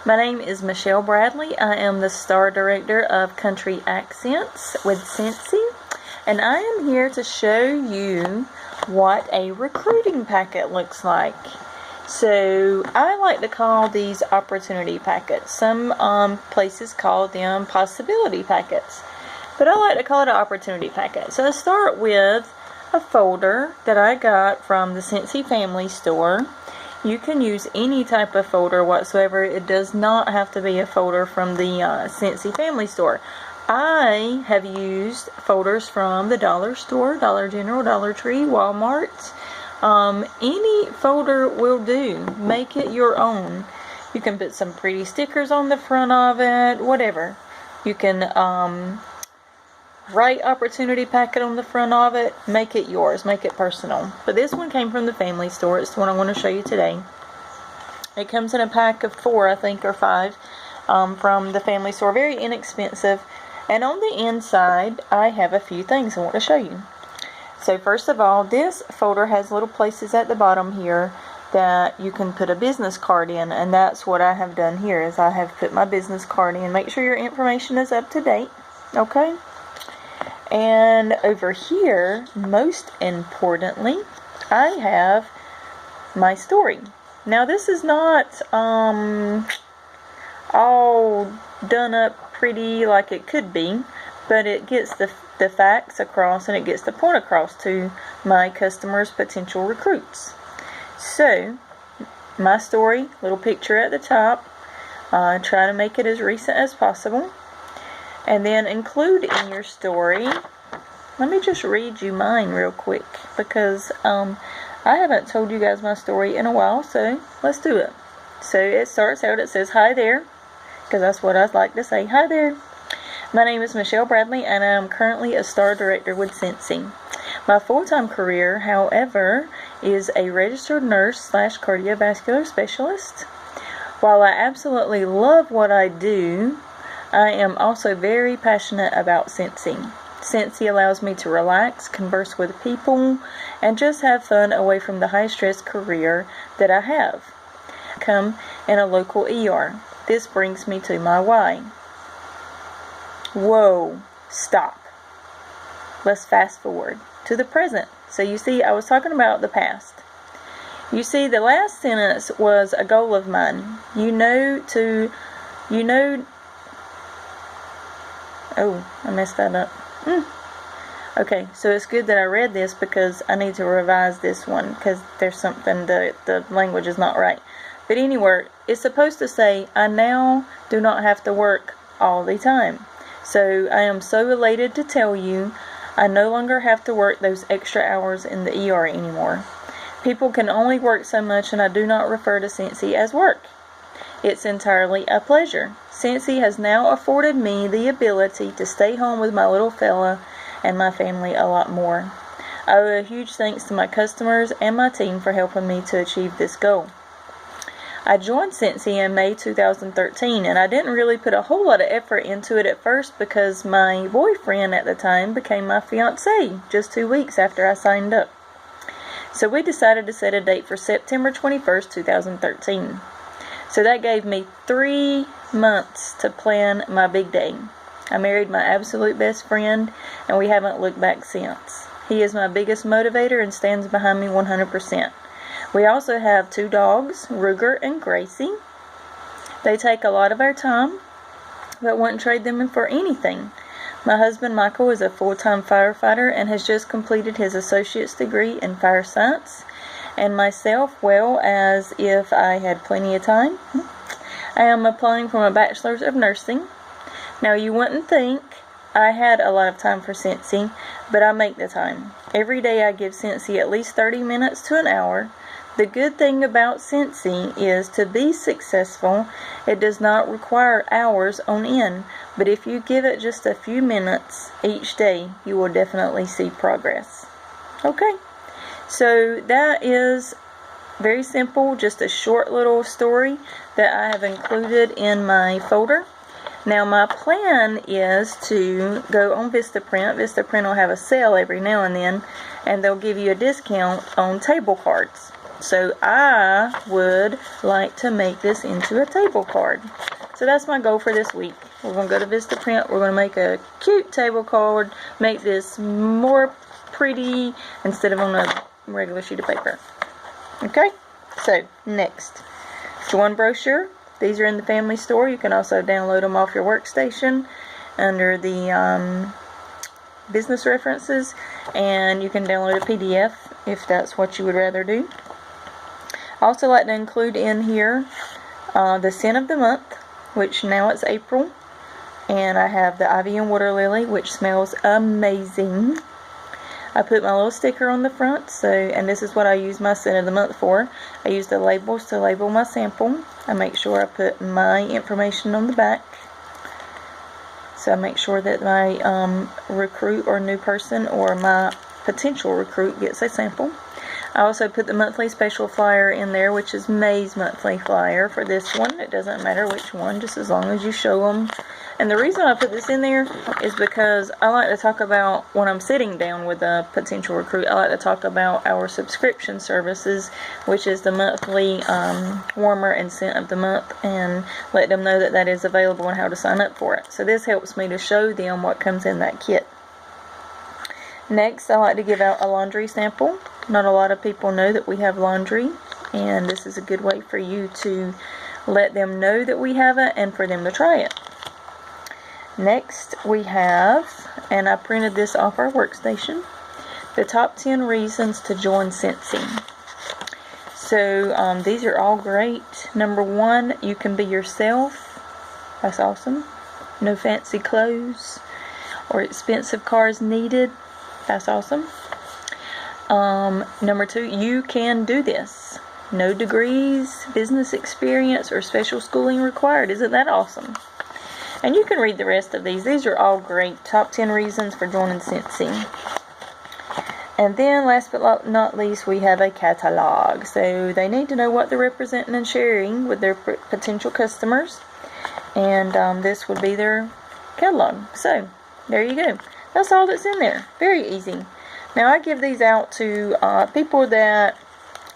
My name is Michelle Bradley. I am the Star Director of Country Accents with Scentsy, and I am here to show you what a recruiting packet looks like. So I like to call these opportunity packets. Some places call them possibility packets, but I like to call it an opportunity packet. So I start with a folder that I got from the Scentsy Family Store. You can use any type of folder whatsoever. It does not have to be a folder from the Scentsy Family Store. I have used folders from the Dollar Store, Dollar General, Dollar Tree, Walmart. Any folder will do. Make it your own. You can put some pretty stickers on the front of it, whatever. You can write opportunity packet on the front of it. Make it yours. Make it personal. But this one came from the Family Store. It's the one I want to show you today. It comes in a pack of 4, I think, or 5 from the Family Store. Very inexpensive. And on the inside, I have a few things I want to show you. So first of all, this folder has little places at the bottom here that you can put a business card in. And that's what I have done here, is I have put my business card in. Make sure your information is up to date. Okay? And over here, most importantly, I have my story. Now this is not all done up pretty like it could be, but it gets the facts across and it gets the point across to my customers, potential recruits. So, my story, little picture at the top, try to make it as recent as possible. And then include in your story, let me just read you mine real quick, because I haven't told you guys my story in a while, so let's do it. So it starts out, it says, "Hi there," because that's what I'd like to say. Hi there. My name is Michelle Bradley, and I am currently a Star Director with Scentsy. My full-time career, however, is a registered nurse / cardiovascular specialist. While I absolutely love what I do, I am also very passionate about Scentsy. Scentsy allows me to relax, converse with people, and just have fun away from the high-stress career that I have. Come in a local ER. This brings me to my why. Whoa, stop. Let's fast forward to the present. So you see, I was talking about the past. You see, the last sentence was a goal of mine. Oh, I messed that up. Okay, so it's good that I read this, because I need to revise this one, because there's something, the language is not right. But anyway, it's supposed to say, I now do not have to work all the time. So I am so elated to tell you, I no longer have to work those extra hours in the ER anymore. People can only work so much, and I do not refer to Scentsy as work. It's entirely a pleasure. Scentsy has now afforded me the ability to stay home with my little fella and my family a lot more. I owe a huge thanks to my customers and my team for helping me to achieve this goal. I joined Scentsy in May 2013, and I didn't really put a whole lot of effort into it at first, because my boyfriend at the time became my fiancé just 2 weeks after I signed up. So we decided to set a date for September 21st, 2013. So that gave me 3 months to plan my big day. I married my absolute best friend, and we haven't looked back since. He is my biggest motivator and stands behind me 100%. We also have 2 dogs, Ruger and Gracie. They take a lot of our time, but wouldn't trade them in for anything. My husband Michael is a full-time firefighter and has just completed his associate's degree in fire science. And myself, well, as if I had plenty of time, I am applying for my bachelor's of nursing. Now, you wouldn't think I had a lot of time for Scentsy, but I make the time. Every day I give Scentsy at least 30 minutes to an hour. The good thing about Scentsy is, to be successful, it does not require hours on end, but if you give it just a few minutes each day, you will definitely see progress. Okay, so that is very simple, just a short little story that I have included in my folder. Now my plan is to go on Vistaprint. Vistaprint will have a sale every now and then, and they'll give you a discount on table cards. So I would like to make this into a table card. So that's my goal for this week. We're going to go to Vistaprint. We're going to make a cute table card. Make this more pretty instead of on a regular sheet of paper. Okay? So, next. Join brochure. These are in the family store. You can also download them off your workstation under the business references. And you can download a PDF if that's what you would rather do. I also like to include in here the scent of the month, which now it's April, and I have the Ivy and Water Lily, which smells amazing. I put my little sticker on the front, and this is what I use my scent of the month for. I use the labels to label my sample. I make sure I put my information on the back, so I make sure that my recruit or new person or my potential recruit gets a sample. I also put the monthly special flyer in there, which is May's monthly flyer for this one. It doesn't matter which one, just as long as you show them. And the reason I put this in there is because I like to talk about, when I'm sitting down with a potential recruit, I like to talk about our subscription services, which is the monthly warmer and scent of the month, and let them know that that is available and how to sign up for it. So this helps me to show them what comes in that kit. Next, I like to give out a laundry sample. Not a lot of people know that we have laundry, and this is a good way for you to let them know that we have it and for them to try it. Next, we have, and I printed this off our workstation, the top 10 reasons to join Scentsy. So these are all great. Number 1, you can be yourself. That's awesome. No fancy clothes or expensive cars needed. That's awesome. Number 2, you can do this. No degrees, business experience, or special schooling required. Isn't that awesome? And you can read the rest of these. These are all great. Top 10 reasons for joining Scentsy. And then, last but not least, we have a catalog. So they need to know what they're representing and sharing with their potential customers. And this would be their catalog. So, there you go. That's all that's in there. Very easy. Now, I give these out to people that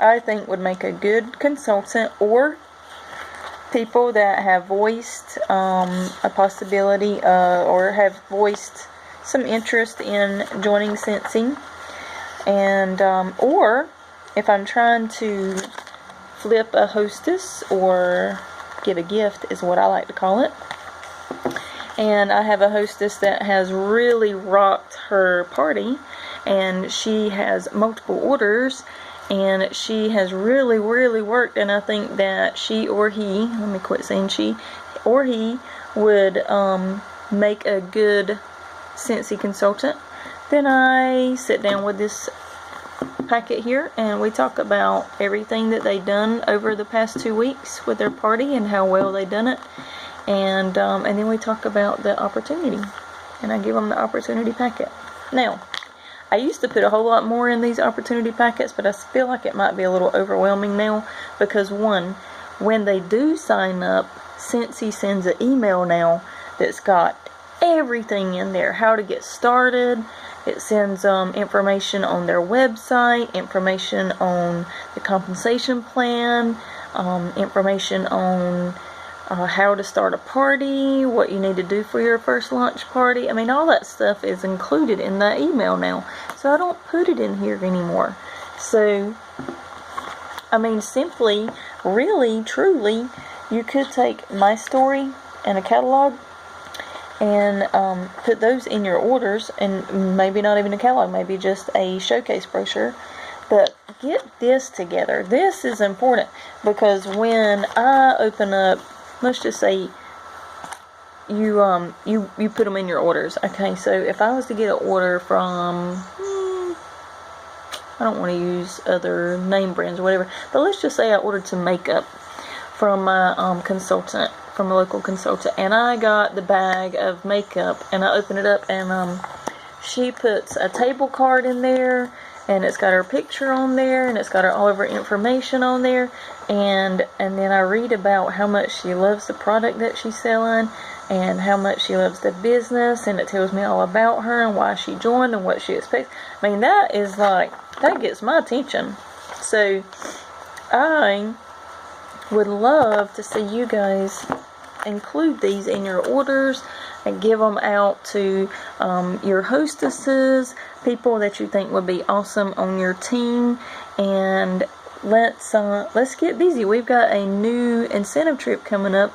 I think would make a good consultant, or people that have voiced a possibility or have voiced some interest in joining Scentsy. And or if I'm trying to flip a hostess or give a gift, is what I like to call it. And I have a hostess that has really rocked her party, and she has multiple orders, and she has really, really worked, and I think that she or he, let me quit saying she, or he would make a good Scentsy consultant. Then I sit down with this packet here, and we talk about everything that they've done over the past 2 weeks with their party and how well they done it. And then we talk about the opportunity, and I give them the opportunity packet. Now, I used to put a whole lot more in these opportunity packets, but I feel like it might be a little overwhelming now, because one, when they do sign up, Scentsy sends an email now that's got everything in there, how to get started. It sends information on their website, information on the compensation plan, information on how to start a party, what you need to do for your first launch party. I mean, all that stuff is included in that email now. So I don't put it in here anymore. So, I mean, simply, really, truly, you could take my story and a catalog and put those in your orders, and maybe not even a catalog, maybe just a showcase brochure. But get this together. This is important, because when I open up, let's just say you put them in your orders. Okay, so if I was to get an order from, I don't want to use other name brands or whatever, but let's just say I ordered some makeup from my consultant, from a local consultant, and I got the bag of makeup, and I open it up, and she puts a table card in there, and it's got her picture on there, and it's got all of her information on there, and then I read about how much she loves the product that she's selling, and how much she loves the business, and it tells me all about her and why she joined and what she expects. I mean, that is like, that gets my attention. So I would love to see you guys include these in your orders and give them out to your hostesses, people that you think would be awesome on your team, and let's get busy. We've got a new incentive trip coming up,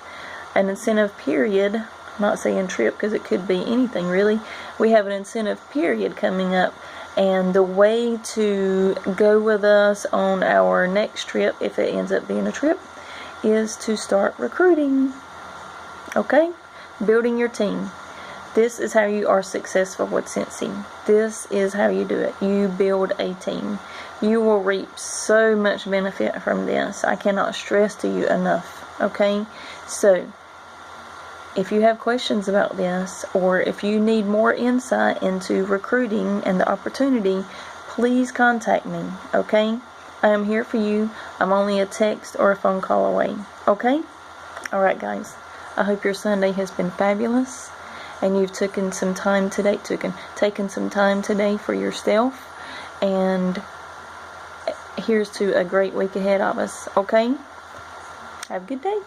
an incentive period. I'm not saying trip because it could be anything really. We have an incentive period coming up, and the way to go with us on our next trip, if it ends up being a trip, is to start recruiting. Okay? Building your team. This is how you are successful with Scentsy. This is how you do it. You build a team. You will reap so much benefit from this. I cannot stress to you enough. Okay? So, if you have questions about this, or if you need more insight into recruiting and the opportunity, please contact me. Okay? I am here for you. I'm only a text or a phone call away. Okay? Alright guys. I hope your Sunday has been fabulous, and you've taken some time today for yourself, and here's to a great week ahead of us. Okay? Have a good day.